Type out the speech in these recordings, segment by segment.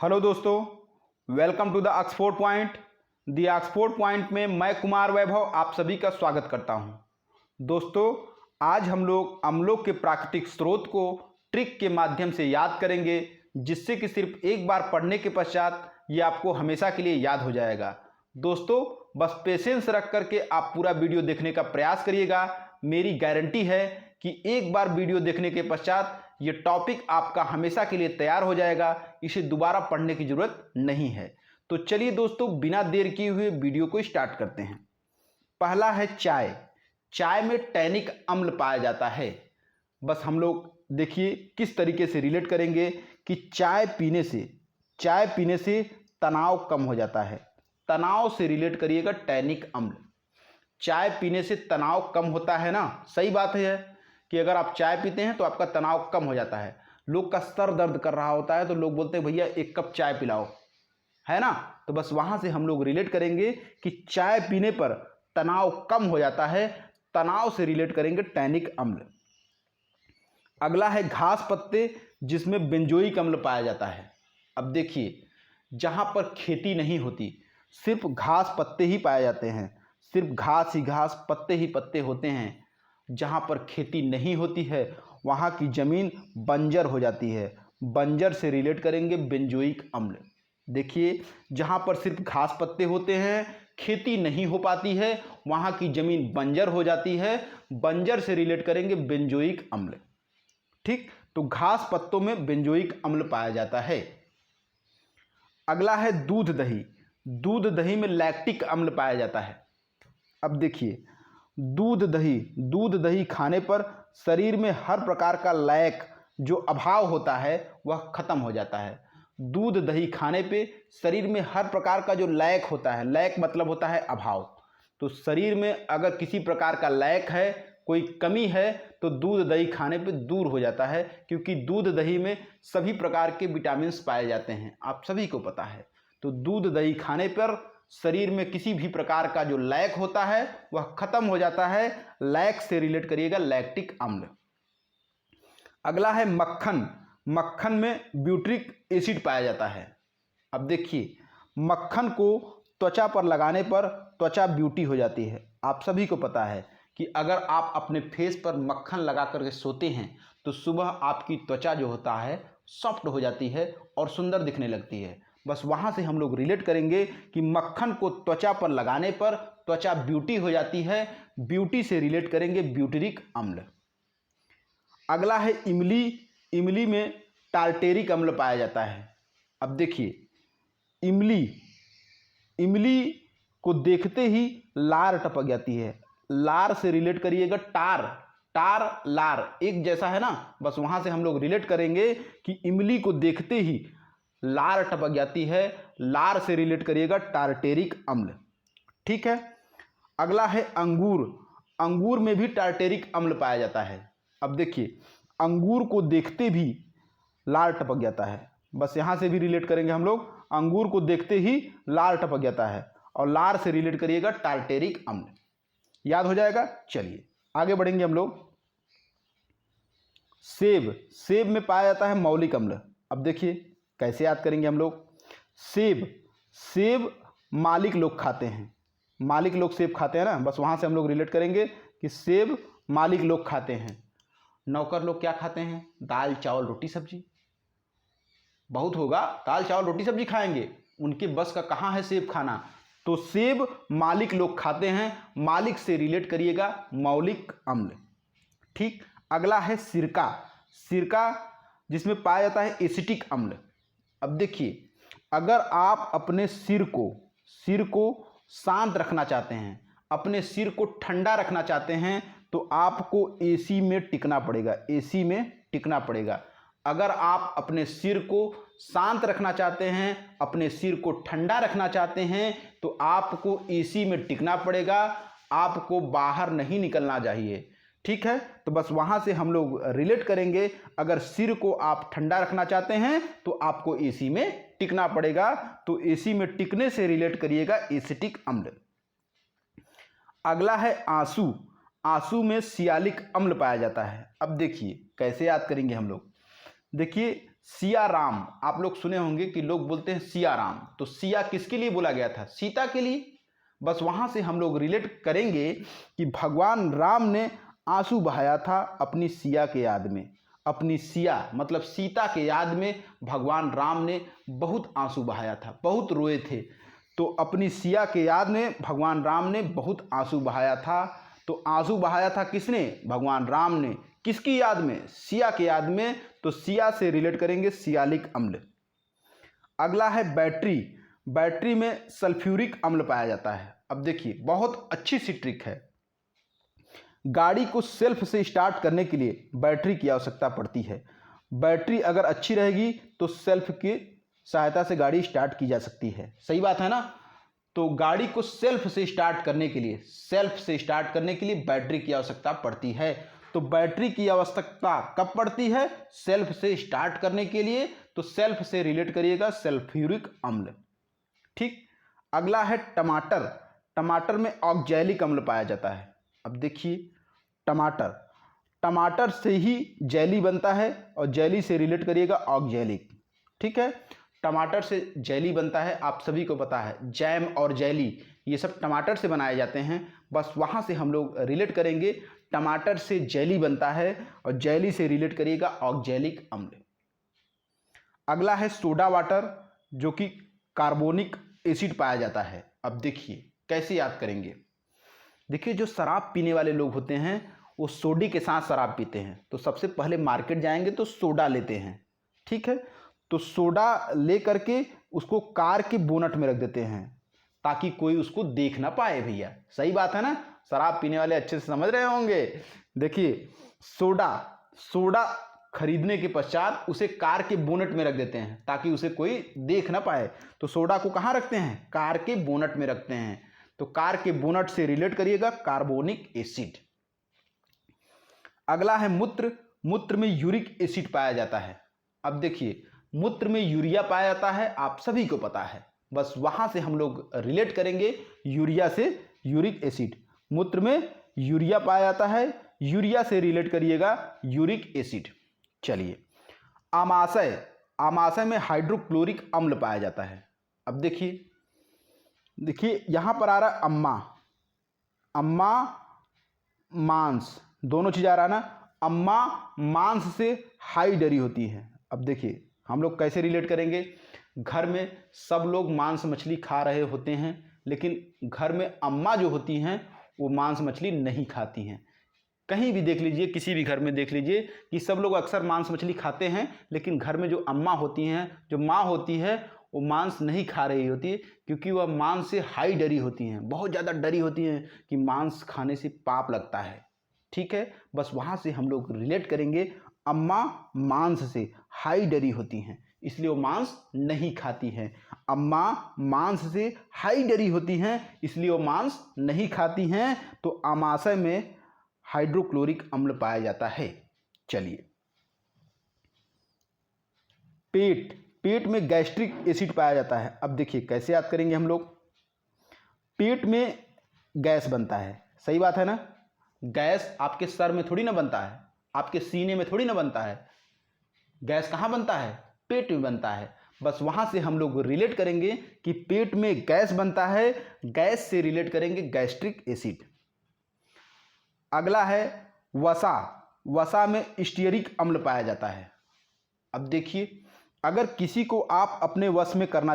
Hello दोस्तों, welcome to the Oxford point. The Oxford point में मैं कुमार वैभव आप सभी का स्वागत करता हूं। दोस्तों, आज हम लोग अम्लों के प्राकृतिक स्रोत को ट्रिक के माध्यम से याद करेंगे, जिससे कि सिर्फ एक बार पढ़ने के पश्चात ये आपको हमेशा के लिए याद हो जाएगा। दोस्तों, बस पेशेंस रख करके आप पूरा वीडियो देखने का प्रयास करिएगा। मेरी गारंटी है कि एक बार वीडियो देखने के पश्चात ये टॉपिक आपका हमेशा के लिए तैयार हो जाएगा, इसे दोबारा पढ़ने की जरूरत नहीं है। तो चलिए दोस्तों, बिना देर किए हुए वीडियो को स्टार्ट करते हैं। पहला है चाय। चाय में टैनिक अम्ल पाया जाता है। बस हम लोग देखिए किस तरीके से रिलेट करेंगे कि चाय पीने से तनाव कम हो जाता है। तनाव से रिलेट करिएगा टैनिक अम्ल। चाय पीने से तनाव कम होता है ना, सही बात है कि अगर आप चाय पीते हैं तो आपका तनाव कम हो जाता है। लोग का सर दर्द कर रहा होता है तो लोग बोलते हैं भैया एक कप चाय पिलाओ, है ना। तो बस वहां से हम लोग रिलेट करेंगे कि चाय पीने पर तनाव कम हो जाता है। तनाव से रिलेट करेंगे टैनिक अम्ल। अगला है घास पत्ते, जिसमें बेंजोइक अम्ल पाया जाता है। अब देखिए, जहां पर खेती नहीं होती, सिर्फ घास पत्ते ही पाए जाते हैं, सिर्फ घास ही घास, पत्ते ही पत्ते होते हैं। जहाँ पर खेती नहीं होती है वहाँ की ज़मीन बंजर हो जाती है। बंजर से रिलेट करेंगे बेंजोइक अम्ल। देखिए, जहाँ पर सिर्फ घास पत्ते होते हैं, खेती नहीं हो पाती है, वहाँ की ज़मीन बंजर हो जाती है। बंजर से रिलेट करेंगे बेंजोइक अम्ल। ठीक, तो घास पत्तों में बेंजोइक अम्ल पाया जाता है। अगला है दूध दही। दूध दही में लैक्टिक अम्ल पाया जाता है। अब देखिए, दूध दही खाने पर शरीर में हर प्रकार का लैक जो अभाव होता है वह खत्म हो जाता है। दूध दही खाने पे शरीर में हर प्रकार का जो लैक होता है, लैक मतलब होता है अभाव, तो शरीर में अगर किसी प्रकार का लैक है, कोई कमी है, तो दूध दही खाने पे दूर हो जाता है। क्योंकि दूध दही में सभी प्रकार के विटामिन्स पाए जाते हैं, आप सभी को पता है। तो दूध दही खाने पर शरीर में किसी भी प्रकार का जो लैक होता है वह खत्म हो जाता है। लैक से रिलेट करिएगा लैक्टिक अम्ल। अगला है मक्खन। मक्खन में ब्यूट्रिक एसिड पाया जाता है। अब देखिए, मक्खन को त्वचा पर लगाने पर त्वचा ब्यूटी हो जाती है। आप सभी को पता है कि अगर आप अपने फेस पर मक्खन लगा करके सोते हैं तो सुबह आपकी त्वचा जो होता है सॉफ्ट हो जाती है और सुंदर दिखने लगती है। बस वहाँ से हम लोग रिलेट करेंगे कि मक्खन को त्वचा पर लगाने पर त्वचा ब्यूटी हो जाती है। ब्यूटी से रिलेट करेंगे ब्यूटेरिक अम्ल। अगला है इमली। इमली में टार्टेरिक अम्ल पाया जाता है। अब देखिए, इमली को देखते ही लार टपक जाती है। लार से रिलेट करिएगा टार लार एक जैसा है ना, बस वहाँ से हम लोग रिलेट करेंगे कि इमली को देखते ही लार टपक जाती है। लार से रिलेट करिएगा टार्टेरिक अम्ल। ठीक है। अगला है अंगूर। अंगूर में भी टार्टेरिक अम्ल पाया जाता है। अब देखिए, अंगूर को देखते भी लार टपक जाता है। बस यहाँ से भी रिलेट करेंगे हम लोग, अंगूर को देखते ही लार टपक जाता है, और लार से रिलेट करिएगा टार्टेरिक अम्ल। याद हो जाएगा। चलिए आगे बढ़ेंगे हम लोग। सेब में पाया जाता है मौलिक अम्ल। अब देखिए कैसे याद करेंगे हम लोग। सेब मालिक लोग खाते हैं। मालिक लोग सेब खाते हैं ना, बस वहाँ से हम लोग रिलेट करेंगे कि सेब मालिक लोग खाते हैं। नौकर लोग क्या खाते हैं? दाल चावल रोटी सब्जी। बहुत होगा दाल चावल रोटी सब्जी खाएंगे, उनके बस का कहाँ है सेब खाना। तो सेब मालिक लोग खाते हैं। मालिक से रिलेट करिएगा मौलिक अम्ल। ठीक। अगला है सिरका जिसमें पाया जाता है एसिटिक अम्ल। अब देखिए, अगर आप अपने सिर को शांत रखना चाहते हैं, अपने सिर को ठंडा रखना चाहते हैं, तो आपको एसी में टिकना पड़ेगा। अगर आप अपने सिर को शांत रखना चाहते हैं, अपने सिर को ठंडा रखना चाहते हैं, तो आपको एसी में टिकना पड़ेगा। आपको बाहर नहीं निकलना चाहिए। ठीक है। तो बस वहाँ से हम लोग रिलेट करेंगे, अगर सिर को आप ठंडा रखना चाहते हैं तो आपको एसी में टिकना पड़ेगा। तो एसी में टिकने से रिलेट करिएगा एसिटिक अम्ल। अगला है आंसू। में सियालिक अम्ल पाया जाता है। अब देखिए कैसे याद करेंगे हम लोग। देखिए, सिया राम, आप लोग सुने होंगे कि लोग बोलते हैं सिया राम, तो सिया किसके लिए बोला गया था? सीता के लिए। बस वहाँ से हम लोग रिलेट करेंगे कि भगवान राम ने आंसू बहाया था अपनी सिया के याद में। अपनी सिया मतलब सीता के याद में भगवान राम ने बहुत आंसू बहाया था, बहुत रोए थे। तो अपनी सिया के याद में भगवान राम ने बहुत आंसू बहाया था। तो आंसू बहाया था किसने? भगवान राम ने। किसकी याद में? सिया के याद में। तो सिया से रिलेट करेंगे सियालिक अम्ल। अगला है बैटरी। बैटरी में सल्फ्यूरिक अम्ल पाया जाता है। अब देखिए, बहुत अच्छी सी ट्रिक है। गाड़ी को सेल्फ से स्टार्ट करने के लिए बैटरी की आवश्यकता पड़ती है। बैटरी अगर अच्छी रहेगी तो सेल्फ की सहायता से गाड़ी स्टार्ट की जा सकती है। सही बात है ना? तो गाड़ी को सेल्फ से स्टार्ट करने के लिए बैटरी की आवश्यकता पड़ती है। तो बैटरी की आवश्यकता कब पड़ती है? सेल्फ से स्टार्ट करने के लिए। तो सेल्फ से रिलेट करिएगा सल्फ्यूरिक अम्ल। ठीक। अगला है टमाटर। टमाटर में ऑक्जैलिक अम्ल पाया जाता है। अब देखिए, टमाटर से ही जेली बनता है और जेली से रिलेट करिएगा ऑक्जैलिक। ठीक है, टमाटर से जेली बनता है, आप सभी को पता है। जैम और जेली ये सब टमाटर से बनाए जाते हैं। बस वहाँ से हम लोग रिलेट करेंगे, टमाटर से जेली बनता है और जेली से रिलेट करिएगा ऑक्जैलिक अम्ल। अगला है सोडा वाटर, जो कि कार्बोनिक एसिड पाया जाता है। अब देखिए कैसे याद करेंगे। देखिए, जो शराब पीने वाले लोग होते हैं वो सोडे के साथ शराब पीते हैं। तो सबसे पहले मार्केट जाएंगे तो सोडा लेते हैं। ठीक है, तो सोडा ले करके उसको कार के बोनट में रख देते हैं ताकि कोई उसको देख ना पाए। भैया सही बात है ना? शराब पीने वाले अच्छे से समझ रहे होंगे। देखिए, सोडा खरीदने के पश्चात उसे कार के बोनट में रख देते हैं ताकि उसे कोई देख ना पाए। तो सोडा को कहाँ रखते हैं? कार के बोनट में रखते हैं। तो कार के बोनट से रिलेट करिएगा कार्बोनिक एसिड। अगला है मूत्र। मूत्र में यूरिक एसिड पाया जाता है। अब देखिए, मूत्र में यूरिया पाया जाता है, आप सभी को पता है। बस वहां से हम लोग रिलेट करेंगे यूरिया से यूरिक एसिड। मूत्र में यूरिया पाया जाता है, यूरिया से रिलेट करिएगा यूरिक एसिड। चलिए, आमाशय में हाइड्रोक्लोरिक अम्ल पाया जाता है। अब देखिए यहां पर आ रहा अम्मा मांस, दोनों चीज आ रहा है ना। अम्मा मांस से हाई डरी होती है। अब देखिए हम लोग कैसे रिलेट करेंगे। घर में सब लोग मांस मछली खा रहे होते हैं, लेकिन घर में अम्मा जो होती हैं वो मांस मछली नहीं खाती हैं। कहीं भी देख लीजिए, किसी भी घर में देख लीजिए कि सब लोग अक्सर मांस मछली खाते हैं, लेकिन घर में जो अम्मा होती हैं, जो माँ होती है, वो मांस नहीं खा रही होती है, क्योंकि वह मांस से हाई डरी होती हैं, बहुत ज़्यादा डरी होती हैं कि मांस खाने से पाप लगता है। ठीक है, बस वहाँ से हम लोग रिलेट करेंगे, अम्मा मांस से हाई डरी होती हैं इसलिए वो मांस नहीं खाती हैं। अम्मा मांस से हाई डरी होती हैं इसलिए वो मांस नहीं खाती हैं। तो आमाशय में हाइड्रोक्लोरिक अम्ल पाया जाता है। चलिए, पेट में गैस्ट्रिक एसिड पाया जाता है। अब देखिए कैसे याद करेंगे हम लोग। पेट में गैस बनता है, सही बात है ना। गैस आपके सर में थोड़ी ना बनता है, आपके सीने में थोड़ी ना बनता है। गैस कहाँ बनता है? पेट में बनता है। बस वहां से हम लोग रिलेट करेंगे कि पेट में गैस बनता है, गैस से रिलेट करेंगे गैस्ट्रिक एसिड। अगला है वसा में स्टीयरिक अम्ल पाया जाता है। अब देखिए, अगर किसी को आप अपने वश में करना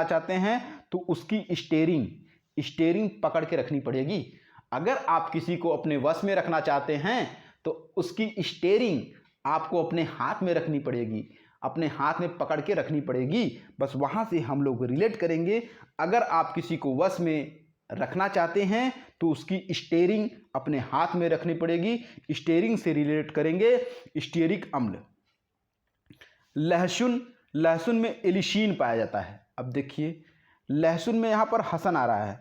चाहते हैं, तो उसकी स्टीयरिंग पकड़ के रखनी पड़ेगी। अगर आप किसी को अपने वश में रखना चाहते हैं तो उसकी स्टीयरिंग आपको अपने हाथ में रखनी पड़ेगी, अपने हाथ में पकड़ के रखनी पड़ेगी। बस वहाँ से हम लोग रिलेट करेंगे, अगर आप किसी को वश में रखना चाहते हैं तो उसकी स्टीयरिंग अपने हाथ में रखनी पड़ेगी। स्टीयरिंग से रिलेट करेंगे स्टीयरिक अम्ल। लहसुन में एलिशीन पाया जाता है। अब देखिए, लहसुन में यहाँ पर हसन आ रहा है,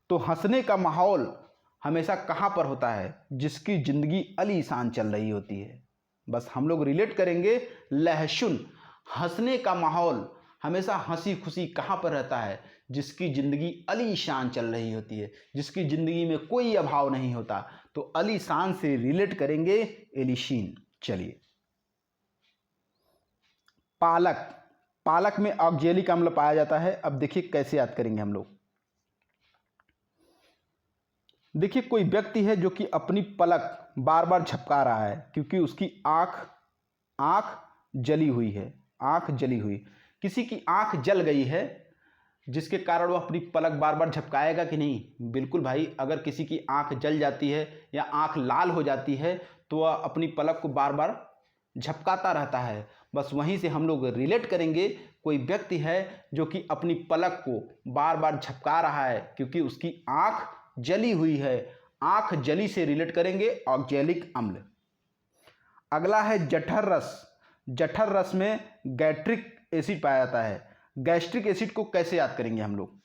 तो हंसने का माहौल हमेशा कहाँ पर होता है? जिसकी ज़िंदगी आलीशान चल रही होती है। बस हम लोग रिलेट करेंगे लहसुन, हंसने का माहौल हमेशा हंसी खुशी कहाँ पर रहता है? जिसकी ज़िंदगी आलीशान चल रही होती है, जिसकी ज़िंदगी में कोई अभाव नहीं होता। तो आलीशान से रिलेट करेंगे एलिशीन। चलिए, पालक, पालक में ऑक्जेलिक अम्ल पाया जाता है। अब देखिए कैसे याद करेंगे हम लोग। देखिए कोई व्यक्ति है जो कि अपनी पलक बार बार झपका रहा है क्योंकि उसकी आँख जली हुई है, आँख जली हुई। किसी की आँख जल गई है जिसके कारण वो अपनी पलक बार बार झपकाएगा कि नहीं? बिल्कुल भाई, अगर किसी की आँख जल जाती है या आँख लाल हो जाती है तो वह अपनी पलक को बार बार झपकाता रहता है। बस वहीं से हम लोग रिलेट करेंगे, कोई व्यक्ति है जो कि अपनी पलक को बार बार झपका रहा है क्योंकि उसकी आँख जली हुई है। आँख जली से रिलेट करेंगे ऑक्जेलिक अम्ल। अगला है जठर रस। जठर रस में गैस्ट्रिक एसिड पाया जाता है। गैस्ट्रिक एसिड को कैसे याद करेंगे हम लोग?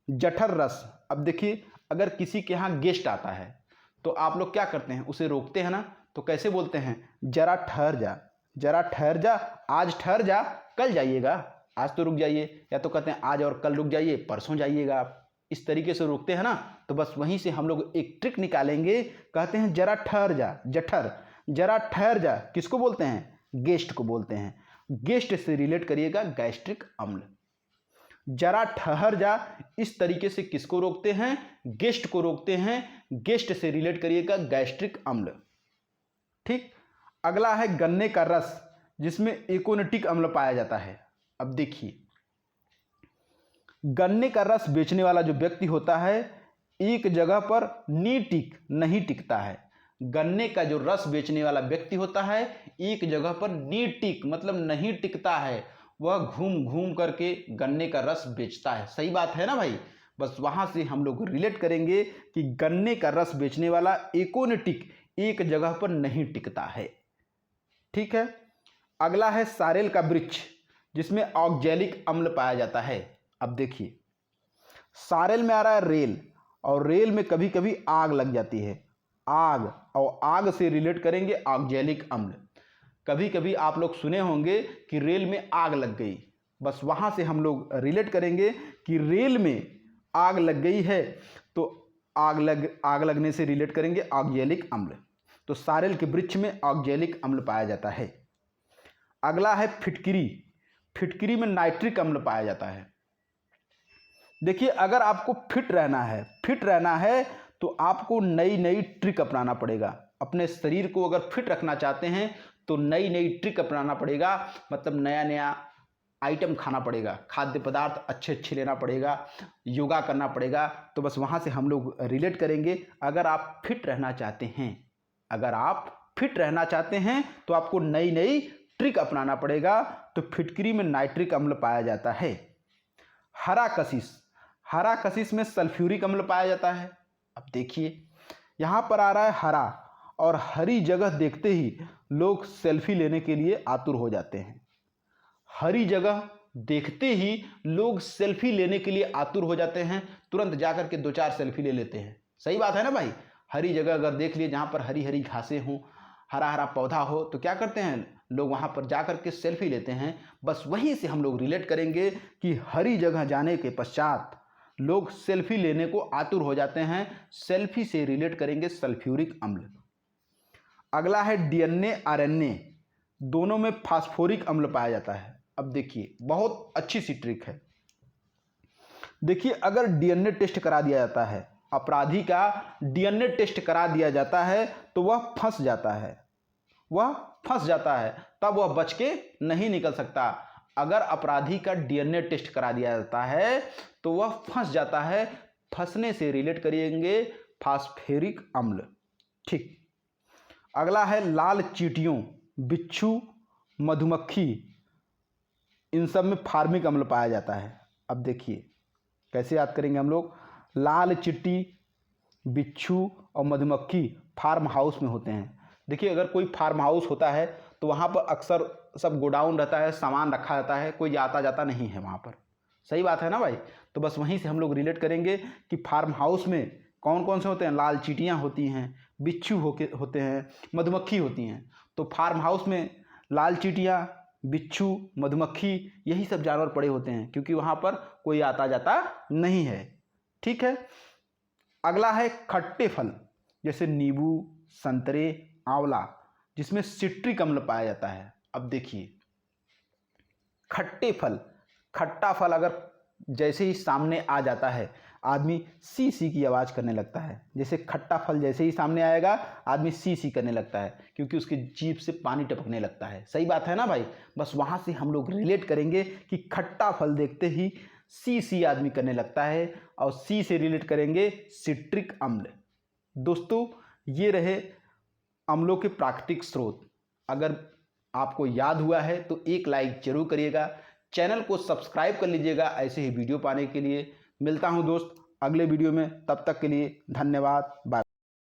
जठर रस। अब देखिए अगर किसी के यहाँ गेस्ट आता है तो आप लोग क्या करते हैं? उसे रोकते हैं ना, तो कैसे बोलते हैं? जरा ठहर जा, जरा ठहर जा, आज ठहर जा, कल जाइएगा, आज तो रुक जाइए। या तो कहते हैं आज और कल रुक जाइए, परसों जाइएगा। आप इस तरीके से रोकते हैं ना, तो बस वहीं से हम लोग एक ट्रिक निकालेंगे। कहते हैं जरा ठहर जा, जठर, जरा ठहर जा किसको बोलते हैं? गेस्ट को बोलते हैं। गेस्ट से रिलेट करिएगा गैस्ट्रिक अम्ल। जरा ठहर जा इस तरीके से किसको रोकते हैं? गेस्ट को रोकते हैं। गेस्ट से रिलेट करिएगा गैस्ट्रिक अम्ल। ठीक। अगला है गन्ने का रस जिसमें एकोनिटिक अम्ल पाया जाता है। अब देखिए गन्ने का रस बेचने वाला जो व्यक्ति होता है एक जगह पर नहीं टिकता है। गन्ने का जो रस बेचने वाला व्यक्ति होता है एक जगह पर मतलब नहीं टिकता है। वह घूम घूम करके गन्ने का रस बेचता है। सही बात है ना भाई? बस वहां से हम लोग रिलेट करेंगे कि गन्ने का रस बेचने वाला एकोनिटिक, एक जगह पर नहीं टिकता है। ठीक है। अगला है सारेल का वृक्ष जिसमें ऑक्जेलिक अम्ल पाया जाता है। अब देखिए सारेल में आ रहा है रेल, और रेल में कभी कभी आग लग जाती है। आग, और आग से रिलेट करेंगे ऑक्जेलिक अम्ल। कभी कभी आप लोग सुने होंगे कि रेल में आग लग गई। बस वहां से हम लोग रिलेट करेंगे कि रेल में आग लग गई है, तो आग लगने से रिलेट करेंगे ऑक्जेलिक अम्ल। तो सारेल के वृक्ष में ऑक्जेलिक अम्ल पाया जाता है। अगला है फिटकिरी। फिटकिरी में नाइट्रिक अम्ल पाया जाता है। देखिए अगर आपको फिट रहना है तो आपको नई नई ट्रिक अपनाना पड़ेगा। अपने शरीर को अगर फिट रखना चाहते हैं तो नई नई ट्रिक अपनाना पड़ेगा। मतलब नया नया आइटम खाना पड़ेगा, खाद्य पदार्थ अच्छे अच्छे लेना पड़ेगा, योगा करना पड़ेगा। तो बस वहाँ से हम लोग रिलेट करेंगे। अगर आप फिट रहना चाहते हैं तो आपको नई नई ट्रिक अपनाना पड़ेगा। तो फिटकिरी में नाइट्रिक अम्ल पाया जाता है। हरा कशिश में सल्फ्यूरिक अम्ल पाया जाता है। अब देखिए यहाँ पर आ रहा है हरा, और हरी जगह देखते ही लोग सेल्फी लेने के लिए आतुर हो जाते हैं। हरी जगह देखते ही लोग सेल्फी लेने के लिए आतुर हो जाते हैं, तुरंत जाकर के 2-4 सेल्फी ले लेते हैं। सही बात है ना भाई? हरी जगह अगर देख लिए जहाँ पर हरी हरी घासें हों, हरा हरा पौधा हो, तो क्या करते हैं लोग? वहाँ पर जाकर के सेल्फी लेते हैं। बस वहीं से हम लोग रिलेट करेंगे कि हरी जगह जाने के पश्चात लोग सेल्फी लेने को आतुर हो जाते हैं। सेल्फी से रिलेट करेंगे सल्फ्यूरिक अम्ल। अगला है डीएनए आरएनए, दोनों में फास्फोरिक अम्ल पाया जाता है। अब देखिए बहुत अच्छी सी ट्रिक है। देखिए अगर डीएनए टेस्ट करा दिया जाता है, अपराधी का डीएनए टेस्ट करा दिया जाता है, तो वह फंस जाता है, तब वह बच के नहीं निकल सकता। अगर अपराधी का डीएनए टेस्ट करा दिया जाता है तो वह फंस जाता है। फंसने से रिलेट करेंगे फास्फोरिक अम्ल। ठीक। अगला है लाल चींटियों, बिच्छू, मधुमक्खी, इन सब में फार्मिक अम्ल पाया जाता है। अब देखिए कैसे याद करेंगे हम लोग? लाल चींटी, बिच्छू और मधुमक्खी फार्म हाउस में होते हैं। देखिए अगर कोई फार्म हाउस होता है तो वहाँ पर अक्सर सब गोडाउन रहता है, सामान रखा जाता है, कोई आता जाता नहीं है वहाँ पर। सही बात है ना भाई? तो बस वहीं से हम लोग रिलेट करेंगे कि फार्म हाउस में कौन कौन से होते हैं? लाल चींटियाँ होती हैं, बिच्छू होते हैं, मधुमक्खी होती हैं। तो फार्म हाउस में लाल चींटियाँ, बिच्छू, मधुमक्खी, यही सब जानवर पड़े होते हैं क्योंकि वहाँ पर कोई आता जाता नहीं है। ठीक है। अगला है खट्टे फल जैसे नींबू, संतरे, आंवला, जिसमें सिट्रिक अम्ल पाया जाता है। अब देखिए खट्टे फल, खट्टा फल अगर जैसे ही सामने आ जाता है आदमी सी सी की आवाज़ करने लगता है। जैसे खट्टा फल जैसे ही सामने आएगा आदमी सी सी करने लगता है, क्योंकि उसकी जीभ से पानी टपकने लगता है। सही बात है ना भाई? बस वहाँ से हम लोग रिलेट करेंगे कि खट्टा फल देखते ही सी सी आदमी करने लगता है, और सी से रिलेट करेंगे सिट्रिक अम्ल। दोस्तों, ये रहे अम्लों के प्राकृतिक स्रोत। अगर आपको याद हुआ है तो एक लाइक जरूर करिएगा, चैनल को सब्सक्राइब कर लीजिएगा ऐसे ही वीडियो पाने के लिए। मिलता हूं दोस्त अगले वीडियो में, तब तक के लिए धन्यवाद, बाय।